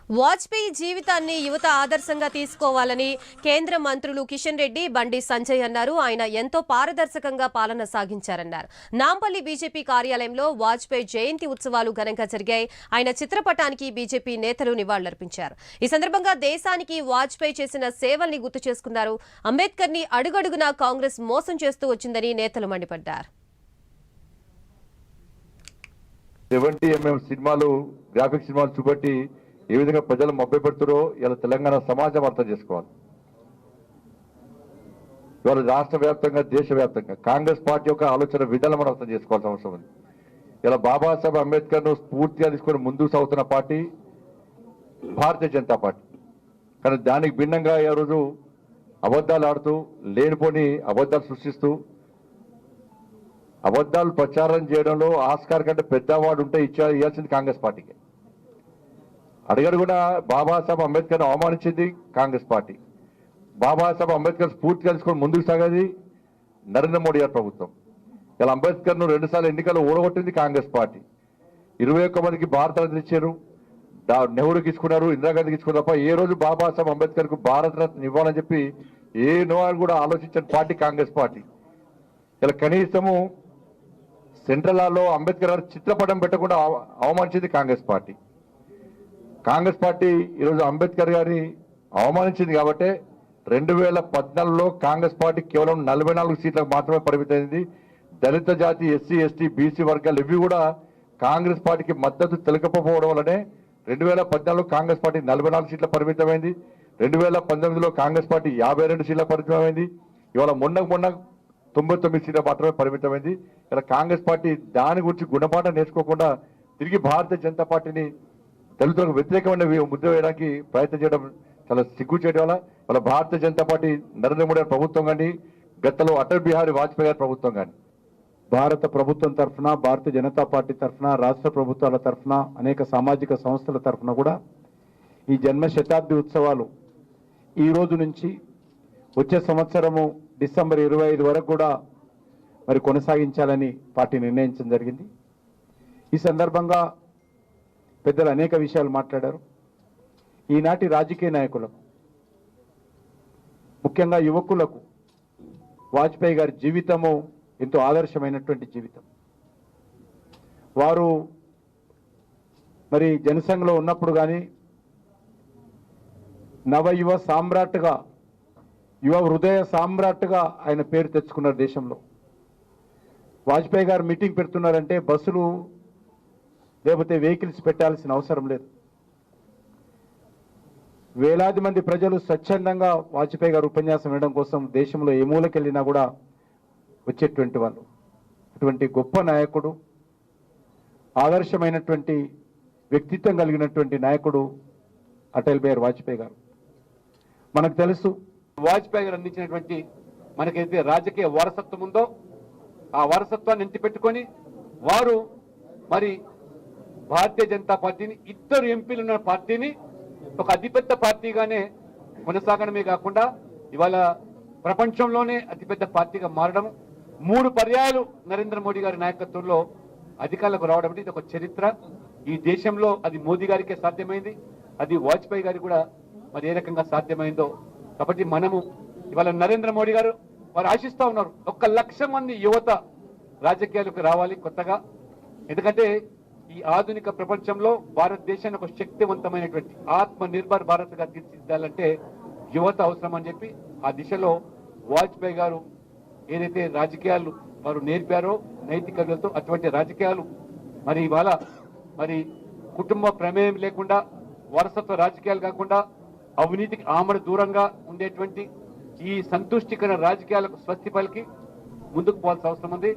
వాజ్పేయి జీవితాన్ని యువత ఆదర్శంగా తీసుకోవాలని కేంద్ర మంత్రులు కిషన్ రెడ్డి, బండి సంజయ్ అన్నారు. ఆయన ఎంతో పారదర్శకంగా పాలన సాగించారన్నారు. నాంపల్లి బీజేపీ కార్యాలయంలో వాజ్పేయి జయంతి ఉత్సవాలు ఘనంగా జరిగాయి. ఆయన చిత్రపటానికి బీజేపీ నేతలు నివాళులర్పించారు. ఈ సందర్భంగా దేశానికి వాజ్పేయి చేసిన సేవల్ని గుర్తు చేసుకున్నారు. అంబేద్కర్ ని అడుగడుగునా కాంగ్రెస్ మోసం చేస్తూ వచ్చిందని నేతలు మండిపడ్డారు. 70mm సినిమాలు, గ్రాఫిక్ సినిమాలు చూపెట్టి ఏ విధంగా ప్రజలు మభ్యపెడుతారో ఇలా తెలంగాణ సమాజం అర్థం చేసుకోవాలి. ఇవాళ రాష్ట్ర వ్యాప్తంగా, దేశవ్యాప్తంగా కాంగ్రెస్ పార్టీ యొక్క ఆలోచన విధానం మనం అర్థం చేసుకోవాల్సిన అవసరం ఉంది. ఇలా బాబాసాహెబ్ అంబేద్కర్ ను స్ఫూర్తిగా తీసుకొని ముందుకు సాగుతున్న పార్టీ భారతీయ జనతా పార్టీ. కానీ దానికి భిన్నంగా ఈ రోజు అబద్ధాలు ఆడుతూ, లేనిపోని అబద్ధాలు సృష్టిస్తూ, అబద్ధాలు ప్రచారం చేయడంలో ఆస్కార్ కంటే పెద్దవాడు ఉంటే ఇవ్వాల్సింది కాంగ్రెస్ పార్టీకి. అడుగడుగునా బాబాసాహెబ్ అంబేద్కర్ అవమానించింది కాంగ్రెస్ పార్టీ. బాబాసాహెబ్ అంబేద్కర్ స్ఫూర్తిగా తీసుకొని ముందుకు సాగేది నరేంద్ర మోడీ గారి ప్రభుత్వం. ఇలా అంబేద్కర్ ను 2 సార్లు ఎన్నికల్లో ఓడగొట్టింది కాంగ్రెస్ పార్టీ. 21 మందికి భారతరత్న ఇచ్చారు, నెహ్రూకి ఇచ్చుకున్నారు, ఇందిరాగాంధీకి ఇచ్చుకున్నారు తప్ప ఏ రోజు బాబాసాహెబ్ అంబేద్కర్ కు భారతరత్న ఇవ్వాలని చెప్పి ఏ నోవాడు కూడా ఆలోచించిన పార్టీ కాంగ్రెస్ పార్టీ. ఇలా కనీసము సెంట్రల్ హాల్లో అంబేద్కర్ గారి చిత్రపటం పెట్టకుండా అవమానించింది కాంగ్రెస్ పార్టీ. కాంగ్రెస్ పార్టీ ఈరోజు అంబేద్కర్ గారిని అవమానించింది కాబట్టి 2014లో కాంగ్రెస్ పార్టీ కేవలం 44 సీట్లకు మాత్రమే పరిమితమైంది. దళిత జాతి, ఎస్సీ, ఎస్టీ, బీసీ వర్గాలు ఇవి కూడా కాంగ్రెస్ పార్టీకి మద్దతు తెలకపోవడం వల్లనే 2014లో కాంగ్రెస్ పార్టీ 44 సీట్ల పరిమితమైంది. 2019లో కాంగ్రెస్ పార్టీ 52 సీట్ల పరిమితమైంది. ఇవాళ మొన్న 99 సీట్ల మాత్రమే పరిమితమైంది. ఇలా కాంగ్రెస్ పార్టీ దాని గురించి గుణపాఠం నేర్చుకోకుండా తిరిగి భారతీయ జనతా పార్టీని దళితులకు వ్యతిరేకమైన ముద్ర వేయడానికి ప్రయత్నం చేయడం చాలా సిగ్గు చేయడం వల్ల వాళ్ళ భారతీయ జనతా పార్టీ నరేంద్ర మోడీ గారి ప్రభుత్వం కానీ, గతంలో అటల్ బిహారీ వాజ్పేయి గారి ప్రభుత్వం కానీ, భారత ప్రభుత్వం తరఫున, భారతీయ జనతా పార్టీ తరఫున, రాష్ట్ర ప్రభుత్వాల తరఫున, అనేక సామాజిక సంస్థల తరఫున కూడా ఈ జన్మ శతాబ్ది ఉత్సవాలు ఈ రోజు నుంచి వచ్చే సంవత్సరము డిసెంబర్ 25 వరకు కూడా మరి కొనసాగించాలని పార్టీ నిర్ణయించడం జరిగింది. ఈ సందర్భంగా పెద్దలు అనేక విషయాలు మాట్లాడారు. ఈనాటి రాజకీయ నాయకులకు, ముఖ్యంగా యువకులకు వాజ్పేయి గారి జీవితము ఎంతో ఆదర్శమైనటువంటి జీవితం. వారు మరి జనసంఘలో ఉన్నప్పుడు కానీ నవయువ సామ్రాట్గా, యువ హృదయ సామ్రాట్గా ఆయన పేరు తెచ్చుకున్నారు దేశంలో. వాజ్పేయి గారు మీటింగ్ పెడుతున్నారంటే బస్సులు లేకపోతే వెహికల్స్ పెట్టాల్సిన అవసరం లేదు. వేలాది మంది ప్రజలు స్వచ్ఛందంగా వాజ్పేయి గారు ఉపన్యాసం వినడం కోసం దేశంలో ఏ మూలకెళ్ళినా కూడా వచ్చేటువంటి వాళ్ళు. అటువంటి గొప్ప నాయకుడు, ఆదర్శమైనటువంటి వ్యక్తిత్వం కలిగినటువంటి నాయకుడు అటల్ బిహారీ వాజ్పేయి గారు. మనకు తెలుసు, వాజ్పేయి గారు అందించినటువంటి మనకైతే రాజకీయ వారసత్వం ఉందో ఆ వారసత్వాన్ని ఎత్తి పెట్టుకొని వారు మరి భారతీయ జనతా పార్టీని, 2 ఎంపీలు ఉన్న పార్టీని ఒక అతిపెద్ద పార్టీగానే కొనసాగడమే కాకుండా ఇవాళ ప్రపంచంలోనే అతిపెద్ద పార్టీగా మారడం, 3 పర్యాయాలు నరేంద్ర మోడీ గారి నాయకత్వంలో అధికారులకు రావడం ఇది ఒక చరిత్ర. ఈ దేశంలో అది మోదీ గారికే సాధ్యమైంది, అది వాజ్పేయి గారికి కూడా మరి ఏ రకంగా సాధ్యమైందో. కాబట్టి మనము ఇవాళ నరేంద్ర మోడీ గారు వారు ఆశిస్తూ ఉన్నారు 1 లక్ష మంది యువత రాజకీయాలకు రావాలి కొత్తగా. ఎందుకంటే ఈ ఆధునిక ప్రపంచంలో భారతదేశాన్ని ఒక శక్తివంతమైనటువంటి ఆత్మ నిర్భర్ భారత్గా తీర్చిదిద్దాలంటే యువత అవసరం అని చెప్పి ఆ దిశలో వాజ్పేయి గారు ఏదైతే రాజకీయాలు వారు నేర్పారో నైతిక విలువలతో, అటువంటి రాజకీయాలు మరి ఇవాళ మరి కుటుంబ ప్రమేయం లేకుండా, వారసత్వ రాజకీయాలు కాకుండా అవినీతికి ఆమడ దూరంగా ఉండేటువంటి ఈ సంతుష్టికర రాజకీయాలకు స్వస్తి పలికి ముందుకు పోవాల్సిన అవసరం ఉంది.